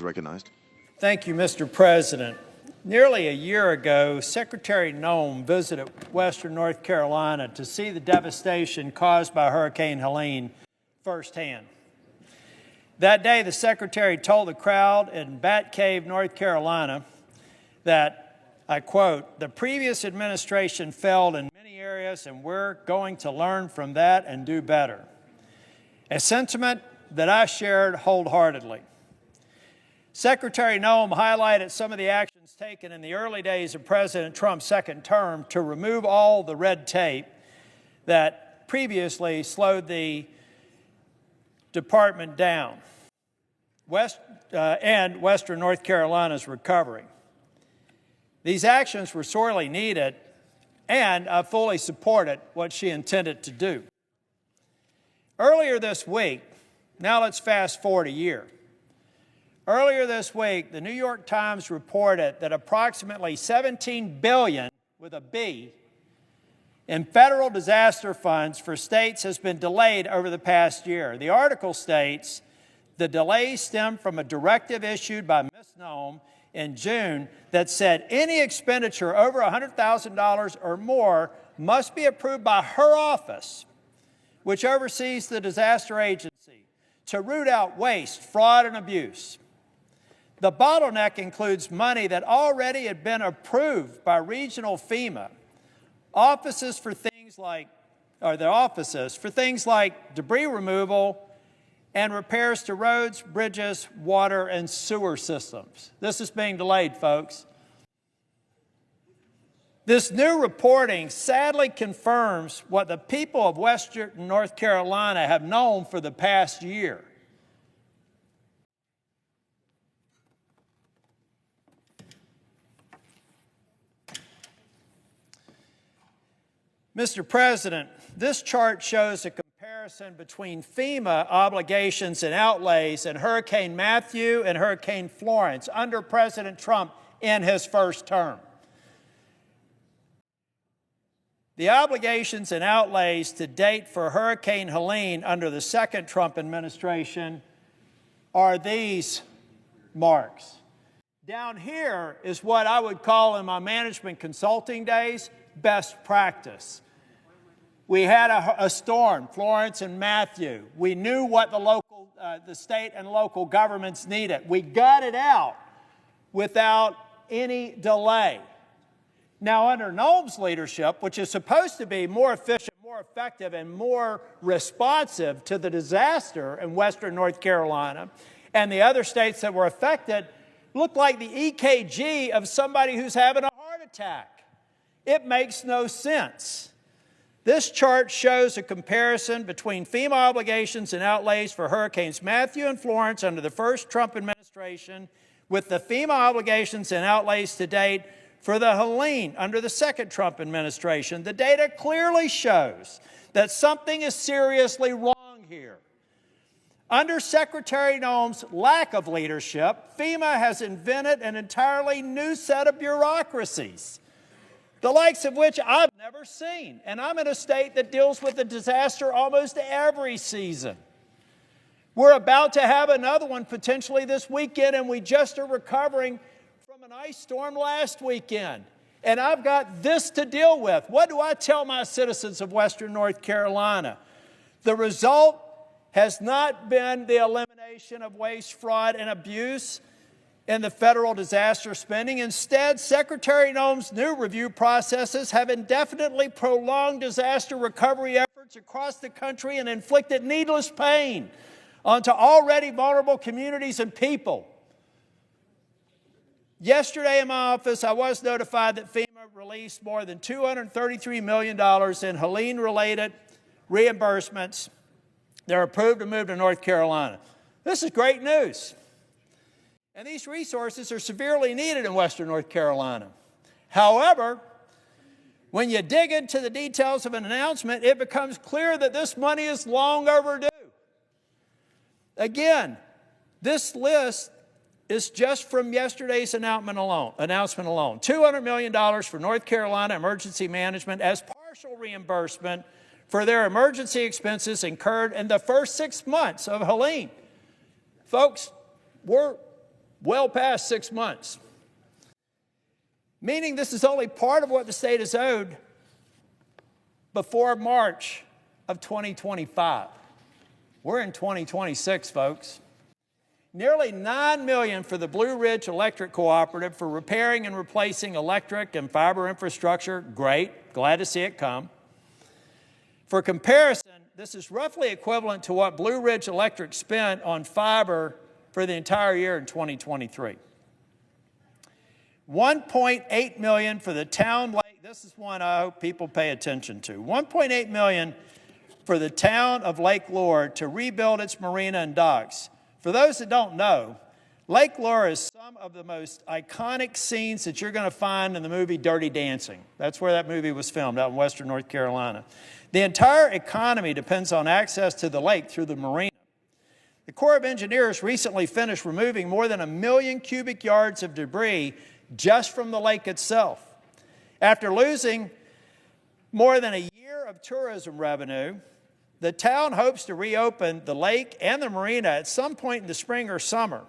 Recognized. Thank you, Mr. President. Nearly a year ago, Secretary Noem visited western North Carolina to see the devastation caused by Hurricane Helene firsthand. That day, the Secretary told the crowd in Bat Cave, North Carolina, that, I quote, "The previous administration failed in many areas, and we're going to learn from that and do better." A sentiment that I shared wholeheartedly. Secretary Noem highlighted some of the actions taken in the early days of President Trump's second term to remove all the red tape that previously slowed the department down and western North Carolina's recovery. These actions were sorely needed, and I fully supported what she intended to do. Earlier this week, now let's fast forward a year. Earlier this week, the New York Times reported that approximately $17 billion, with a B, in federal disaster funds for states has been delayed over the past year. The article states the delays stem from a directive issued by Ms. Noem in June that said any expenditure over $100,000 or more must be approved by her office, which oversees the disaster agency, to root out waste, fraud, and abuse. The bottleneck includes money that already had been approved by regional FEMA offices for things like debris removal and repairs to roads, bridges, water, and sewer systems. This is being delayed, folks. This new reporting sadly confirms what the people of western North Carolina have known for the past year. Mr. President, this chart shows a comparison between FEMA obligations and outlays in Hurricane Matthew and Hurricane Florence under President Trump in his first term. The obligations and outlays to date for Hurricane Helene under the second Trump administration are these marks. Down here is what I would call in my management consulting days best practice. We had a storm, Florence and Matthew. We knew what the state and local governments needed. We got it out without any delay. Now, under Noem's leadership, which is supposed to be more efficient, more effective, and more responsive to the disaster in western North Carolina and the other states that were affected, looked like the EKG of somebody who's having a heart attack. It makes no sense. This chart shows a comparison between FEMA obligations and outlays for Hurricanes Matthew and Florence under the first Trump administration with the FEMA obligations and outlays to date for the Helene under the second Trump administration. The data clearly shows that something is seriously wrong here. Under Secretary Noem's lack of leadership, FEMA has invented an entirely new set of bureaucracies, the likes of which I've never seen. And I'm in a state that deals with a disaster almost every season. We're about to have another one potentially this weekend, and we just are recovering from an ice storm last weekend. And I've got this to deal with. What do I tell my citizens of western North Carolina? The result has not been the elimination of waste, fraud, and abuse in the federal disaster spending. Instead, Secretary Noem's new review processes have indefinitely prolonged disaster recovery efforts across the country and inflicted needless pain onto already vulnerable communities and people. Yesterday in my office, I was notified that FEMA released more than $233 million in Helene-related reimbursements that are approved to move to North Carolina. This is great news. And these resources are severely needed in western North Carolina. However, when you dig into the details of an announcement, it becomes clear that this money is long overdue. Again, this list is just from yesterday's announcement alone. $200 million for North Carolina Emergency Management as partial reimbursement for their emergency expenses incurred in the first 6 months of Helene. Folks, we're well past 6 months. Meaning this is only part of what the state is owed before March of 2025. We're in 2026, folks. Nearly $9 million for the Blue Ridge Electric Cooperative for repairing and replacing electric and fiber infrastructure. Great, glad to see it come. For comparison, this is roughly equivalent to what Blue Ridge Electric spent on fiber for the entire year in 2023. $1.8 million for the town lake. This is one I hope people pay attention to. $1.8 million for the town of Lake Lure to rebuild its marina and docks. For those that don't know, Lake Lure is some of the most iconic scenes that you're going to find in the movie Dirty Dancing. That's where that movie was filmed, out in western North Carolina. The entire economy depends on access to the lake through the marina. The Corps of Engineers recently finished removing more than 1 million cubic yards of debris just from the lake itself. After losing more than a year of tourism revenue, the town hopes to reopen the lake and the marina at some point in the spring or summer.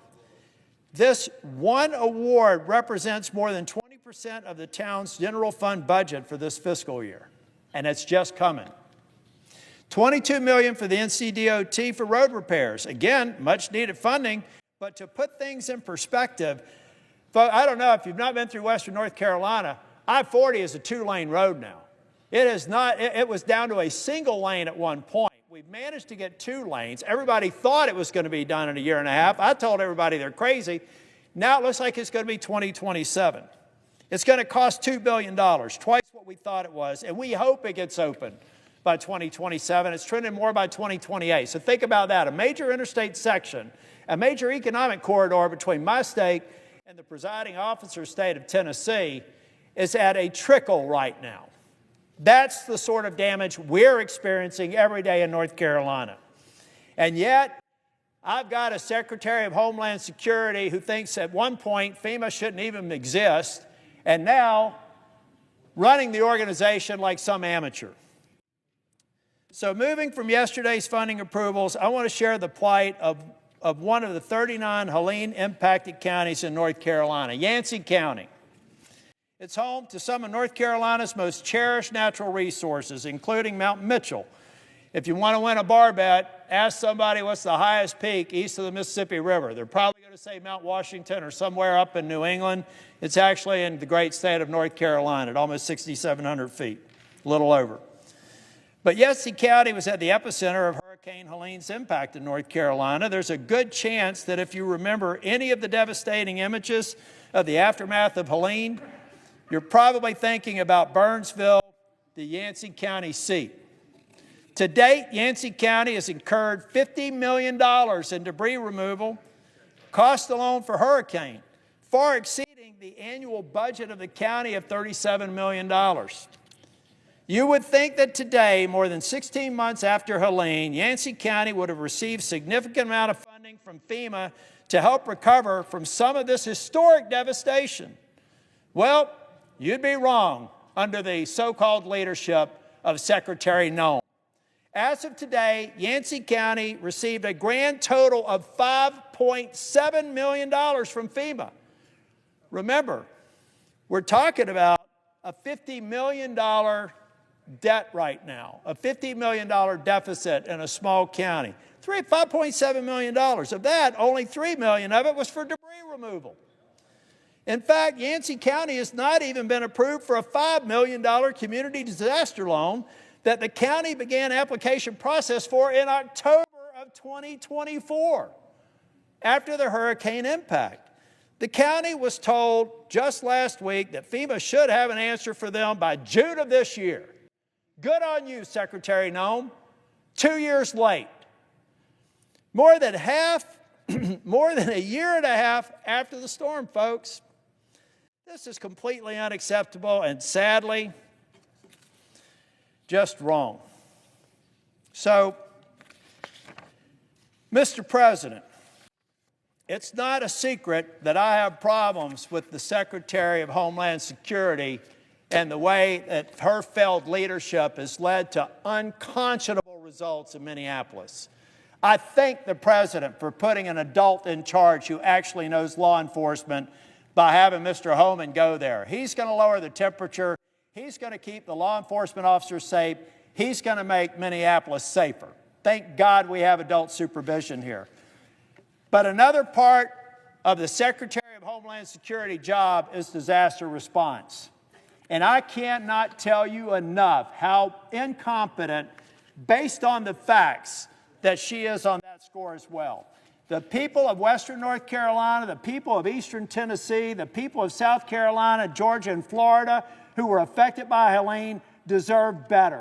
This one award represents more than 20% of the town's general fund budget for this fiscal year, and it's just coming. $22 million for the NCDOT for road repairs. Again, much needed funding, but to put things in perspective, I don't know if you've not been through western North Carolina, I-40 is a 2-lane road now. It is not, it was down to a single lane at one point. We've managed to get 2 lanes. Everybody thought it was going to be done in a year and a half. I told everybody they're crazy. Now it looks like it's going to be 2027. It's going to cost $2 billion, twice what we thought it was, and we hope it gets open by 2027. It's trending more by 2028. So think about that. A major interstate section, a major economic corridor between my state and the presiding officer's state of Tennessee is at a trickle right now. That's the sort of damage we're experiencing every day in North Carolina. And yet, I've got a Secretary of Homeland Security who thinks at one point FEMA shouldn't even exist, and now running the organization like some amateur. So moving from yesterday's funding approvals, I want to share the plight of one of the 39 Helene-impacted counties in North Carolina, Yancey County. It's home to some of North Carolina's most cherished natural resources, including Mount Mitchell. If you want to win a bar bet, ask somebody what's the highest peak east of the Mississippi River. They're probably going to say Mount Washington or somewhere up in New England. It's actually in the great state of North Carolina at almost 6,700 feet, a little over. But Yancey County was at the epicenter of Hurricane Helene's impact in North Carolina. There's a good chance that if you remember any of the devastating images of the aftermath of Helene, you're probably thinking about Burnsville, the Yancey County seat. To date, Yancey County has incurred $50 million in debris removal, cost alone for hurricane, far exceeding the annual budget of the county of $37 million. You would think that today, more than 16 months after Helene, Yancey County would have received a significant amount of funding from FEMA to help recover from some of this historic devastation. Well, you'd be wrong under the so-called leadership of Secretary Noem. As of today, Yancey County received a grand total of $5.7 million from FEMA. Remember, we're talking about a $50 million debt right now, a $50 million deficit in a small county. $5.7 million. Of that, only $3 million of it was for debris removal. In fact, Yancey County has not even been approved for a $5 million community disaster loan that the county began application process for in October of 2024, after the hurricane impact. The county was told just last week that FEMA should have an answer for them by June of this year. Good on you, Secretary Noem. 2 years late. More than a year and a half after the storm, folks. This is completely unacceptable and sadly just wrong. So, Mr. President, it's not a secret that I have problems with the Secretary of Homeland Security and the way that her failed leadership has led to unconscionable results in Minneapolis. I thank the President for putting an adult in charge who actually knows law enforcement by having Mr. Homan go there. He's going to lower the temperature. He's going to keep the law enforcement officers safe. He's going to make Minneapolis safer. Thank God we have adult supervision here. But another part of the Secretary of Homeland Security job is disaster response. And I cannot tell you enough how incompetent, based on the facts, that she is on that score as well. The people of Western North Carolina, the people of Eastern Tennessee, the people of South Carolina, Georgia, and Florida who were affected by Helene deserve better.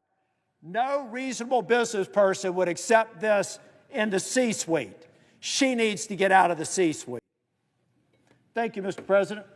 No reasonable business person would accept this in the C-suite. She needs to get out of the C-suite. Thank you, Mr. President.